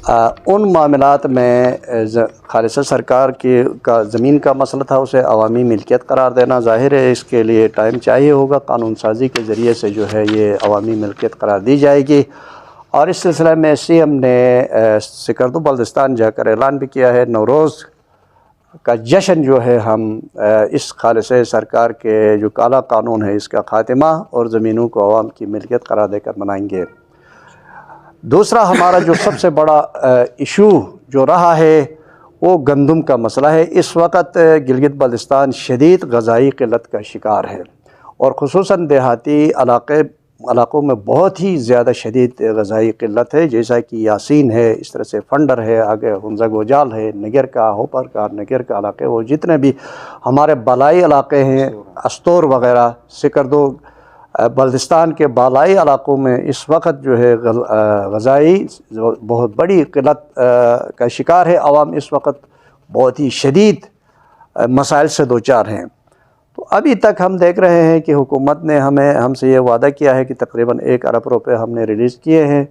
ان معاملات میں خالصہ سرکار کا زمین کا مسئلہ تھا، اسے عوامی ملکیت قرار دینا ظاہر ہے اس کے لیے ٹائم چاہیے ہوگا، قانون سازی کے ذریعے سے جو ہے یہ عوامی ملکیت قرار دی جائے گی۔ اور اس سلسلے میں سی ایم نے سکردو بلتستان جا کر اعلان بھی کیا ہے، نوروز کا جشن جو ہے ہم اس خالصہ سرکار کے جو کالا قانون ہے اس کا خاتمہ اور زمینوں کو عوام کی ملکیت قرار دے کر منائیں گے۔ دوسرا ہمارا جو سب سے بڑا ایشو جو رہا ہے وہ گندم کا مسئلہ ہے۔ اس وقت گلگت بلتستان شدید غذائی قلت کا شکار ہے، اور خصوصاً دیہاتی علاقوں میں بہت ہی زیادہ شدید غذائی قلت ہے، جیسا کہ یاسین ہے، اس طرح سے فنڈر ہے، آگے ہنزا گوجال ہے، نگر کا ہوپر کا نگر کا علاقے، وہ جتنے بھی ہمارے بالائی علاقے ہیں، استور وغیرہ، سکردو بلتستان کے بالائی علاقوں میں اس وقت جو ہے غذائی بہت بڑی قلت کا شکار ہے۔ عوام اس وقت بہت ہی شدید مسائل سے دوچار ہیں۔ تو ابھی تک ہم دیکھ رہے ہیں کہ حکومت نے ہم سے یہ وعدہ کیا ہے کہ تقریباً 1 ارب روپے ہم نے ریلیز کیے ہیں،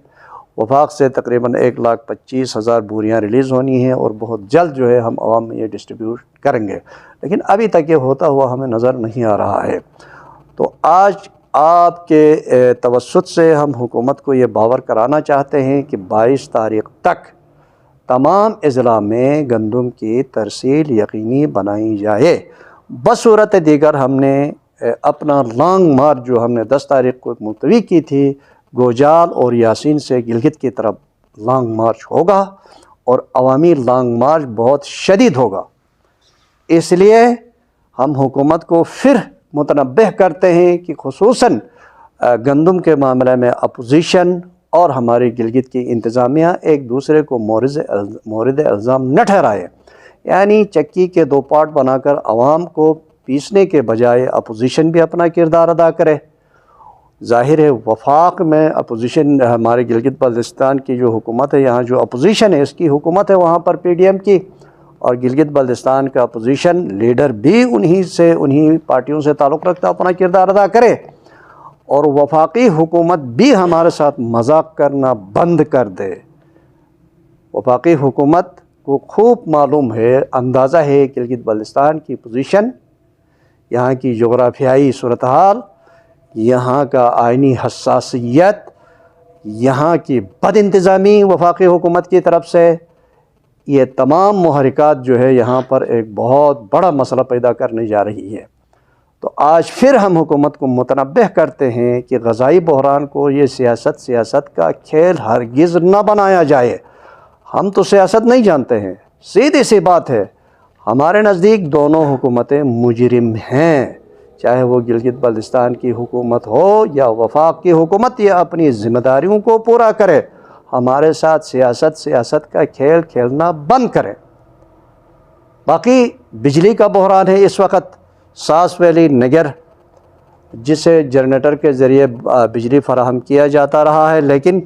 وفاق سے تقریباً 1,25,000 بوریاں ریلیز ہونی ہیں، اور بہت جلد جو ہے ہم عوام میں یہ ڈسٹریبیوٹ کریں گے، لیکن ابھی تک یہ ہوتا ہوا ہمیں نظر نہیں آ رہا ہے۔ تو آج آپ کے توسط سے ہم حکومت کو یہ باور کرانا چاہتے ہیں کہ 22 تاریخ تک تمام اضلاع میں گندم کی ترسیل یقینی بنائی جائے۔ بصورت دیگر ہم نے اپنا لانگ مارچ جو ہم نے 10 تاریخ کو ملتوی کی تھی گوجال اور یاسین سے گلگت کی طرف لانگ مارچ ہوگا، اور عوامی لانگ مارچ بہت شدید ہوگا۔ اس لیے ہم حکومت کو پھر متنبہ کرتے ہیں کہ خصوصاً گندم کے معاملے میں اپوزیشن اور ہماری گلگت کی انتظامیہ ایک دوسرے کو مورد الزام نہ ٹھہرائے، یعنی چکی کے 2 پارٹ بنا کر عوام کو پیسنے کے بجائے اپوزیشن بھی اپنا کردار ادا کرے۔ ظاہر ہے وفاق میں اپوزیشن، ہمارے گلگت بلتستان کی جو حکومت ہے، یہاں جو اپوزیشن ہے اس کی حکومت ہے وہاں پر پی ڈی ایم کی، اور گلگت بلتستان کا اپوزیشن لیڈر بھی انہی پارٹیوں سے تعلق رکھتا، اپنا کردار ادا کرے، اور وفاقی حکومت بھی ہمارے ساتھ مذاق کرنا بند کر دے۔ وفاقی حکومت کو خوب معلوم ہے، اندازہ ہے گلگت بلتستان کی پوزیشن، یہاں کی جغرافیائی صورتحال، یہاں کا آئینی حساسیت، یہاں کی بد انتظامی وفاقی حکومت کی طرف سے، یہ تمام محرکات جو ہے یہاں پر ایک بہت بڑا مسئلہ پیدا کرنے جا رہی ہے۔ تو آج پھر ہم حکومت کو متنبہ کرتے ہیں کہ غذائی بحران کو یہ سیاست کا کھیل ہرگز نہ بنایا جائے۔ ہم تو سیاست نہیں جانتے ہیں، سیدھی سی بات ہے، ہمارے نزدیک دونوں حکومتیں مجرم ہیں، چاہے وہ گلگت بلتستان کی حکومت ہو یا وفاق کی حکومت، یہ اپنی ذمہ داریوں کو پورا کرے، ہمارے ساتھ سیاست کا کھیل کھیلنا بند کریں۔ باقی بجلی کا بحران ہے اس وقت، ساس ویلی نگر جسے جنریٹر کے ذریعے بجلی فراہم کیا جاتا رہا ہے، لیکن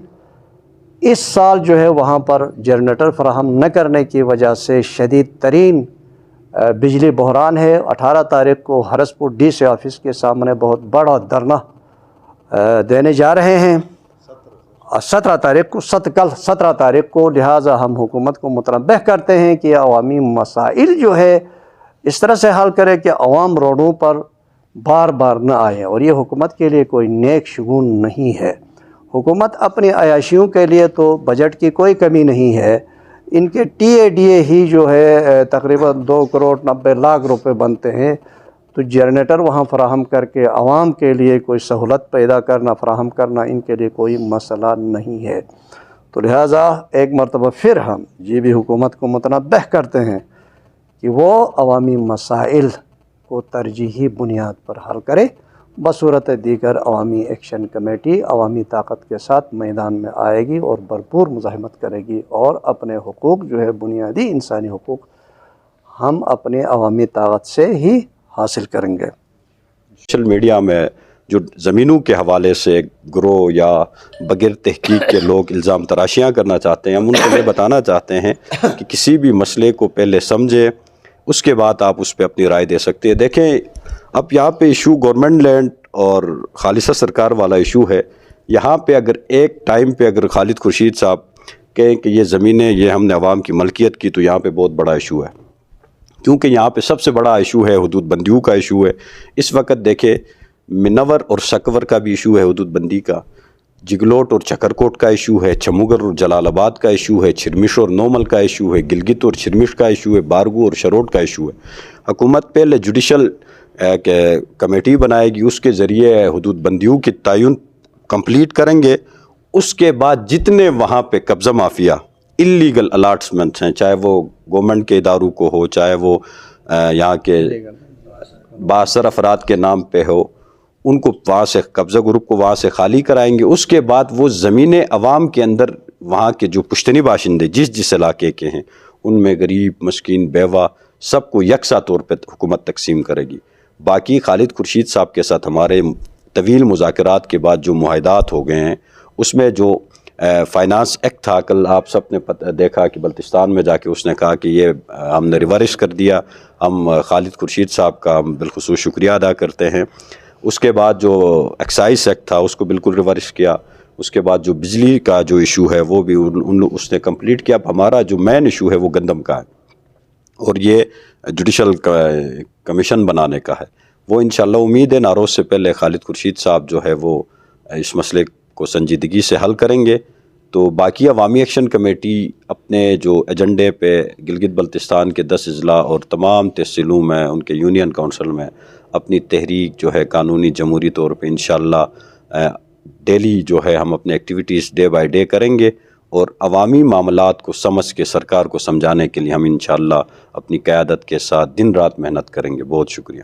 اس سال جو ہے وہاں پر جنریٹر فراہم نہ کرنے کی وجہ سے شدید ترین بجلی بحران ہے۔ 18 تاریخ کو ہرسپور ڈی سی آفس کے سامنے بہت بڑا دھرنا دینے جا رہے ہیں، 17 تاریخ کو، لہٰذا ہم حکومت کو متنبہ کرتے ہیں کہ عوامی مسائل جو ہے اس طرح سے حل کرے کہ عوام روڈوں پر بار بار نہ آئے، اور یہ حکومت کے لیے کوئی نیک شگون نہیں ہے۔ حکومت اپنی عیاشیوں کے لیے تو بجٹ کی کوئی کمی نہیں ہے، ان کے ٹی اے ڈی اے ہی جو ہے تقریباً 2,90,00,000 روپے بنتے ہیں، تو جنریٹر وہاں فراہم کر کے عوام کے لیے کوئی سہولت پیدا کرنا، فراہم کرنا ان کے لیے کوئی مسئلہ نہیں ہے۔ تو لہٰذا ایک مرتبہ پھر ہم بھی حکومت کو متنبہ کرتے ہیں کہ وہ عوامی مسائل کو ترجیحی بنیاد پر حل کرے، بصورت دیگر عوامی ایکشن کمیٹی عوامی طاقت کے ساتھ میدان میں آئے گی اور بھرپور مزاحمت کرے گی، اور اپنے حقوق جو ہے بنیادی انسانی حقوق ہم اپنے عوامی طاقت سے ہی حاصل کریں گے۔ سوشل میڈیا میں جو زمینوں کے حوالے سے گروہ یا بغیر تحقیق کے لوگ الزام تراشیاں کرنا چاہتے ہیں، ہم ان کو یہ بتانا چاہتے ہیں کہ کسی بھی مسئلے کو پہلے سمجھے، اس کے بعد آپ اس پہ اپنی رائے دے سکتے ہیں۔ دیکھیں اب یہاں پہ ایشو گورنمنٹ لینڈ اور خالصہ سرکار والا ایشو ہے، یہاں پہ اگر ایک ٹائم پہ اگر خالد خورشید صاحب کہیں کہ یہ زمینیں یہ ہم نے عوام کی ملکیت کی، تو یہاں پہ بہت بڑا ایشو ہے، کیونکہ یہاں پہ سب سے بڑا ایشو ہے حدود بندیوں کا ایشو ہے۔ اس وقت دیکھیں منور اور سکور کا بھی ایشو ہے حدود بندی کا، جگلوٹ اور چکرکوٹ کا ایشو ہے، چموگر اور جلال آباد کا ایشو ہے، چھرمش اور نومل کا ایشو ہے، گلگت اور چھرمش کا ایشو ہے، بارگو اور شروٹ کا ایشو ہے۔ حکومت پہلے جوڈیشل کمیٹی بنائے گی، اس کے ذریعے حدود بندیوں کی تعین کمپلیٹ کریں گے، اس کے بعد جتنے وہاں پہ قبضہ مافیا اللیگل الاٹمنٹس ہیں، چاہے وہ گورنمنٹ کے اداروں کو ہو، چاہے وہ یہاں کے بااثر افراد کے نام پہ ہو، ان کو وہاں سے قبضہ گروپ کو وہاں سے خالی کرائیں گے۔ اس کے بعد وہ زمینیں عوام کے اندر وہاں کے جو پشتنی باشندے جس علاقے کے ہیں ان میں غریب مسکین بیوہ سب کو یکساں طور پہ حکومت تقسیم کرے گی۔ باقی خالد خورشید صاحب کے ساتھ ہمارے طویل مذاکرات کے بعد جو معاہدات ہو گئے ہیں، اس میں جو فائنانس ایکٹ تھا، کل آپ سب نے دیکھا کہ بلتستان میں جا کے اس نے کہا کہ یہ ہم نے ریورس کر دیا۔ ہم خالد خورشید صاحب کا بالخصوص شکریہ ادا کرتے ہیں۔ اس کے بعد جو ایکسائز ایکٹ تھا اس کو بالکل ریورس کیا۔ اس کے بعد جو بجلی کا جو ایشو ہے وہ بھی اس نے کمپلیٹ کیا۔ اب ہمارا جو مین ایشو ہے وہ گندم کا ہے، اور یہ جوڈیشل کمیشن بنانے کا ہے۔ وہ انشاءاللہ امید ہے ناروز سے پہلے خالد خورشید صاحب جو ہے وہ اس مسئلے کو سنجیدگی سے حل کریں گے۔ تو باقی عوامی ایکشن کمیٹی اپنے جو ایجنڈے پہ گلگت بلتستان کے 10 اضلاع اور تمام تحصیلوں میں ان کے یونین کونسل میں اپنی تحریک جو ہے قانونی جمہوری طور پہ انشاءاللہ ڈیلی جو ہے ہم اپنے ایکٹیویٹیز ڈے بائی ڈے کریں گے، اور عوامی معاملات کو سمجھ کے سرکار کو سمجھانے کے لیے ہم انشاءاللہ اپنی قیادت کے ساتھ دن رات محنت کریں گے۔ بہت شکریہ۔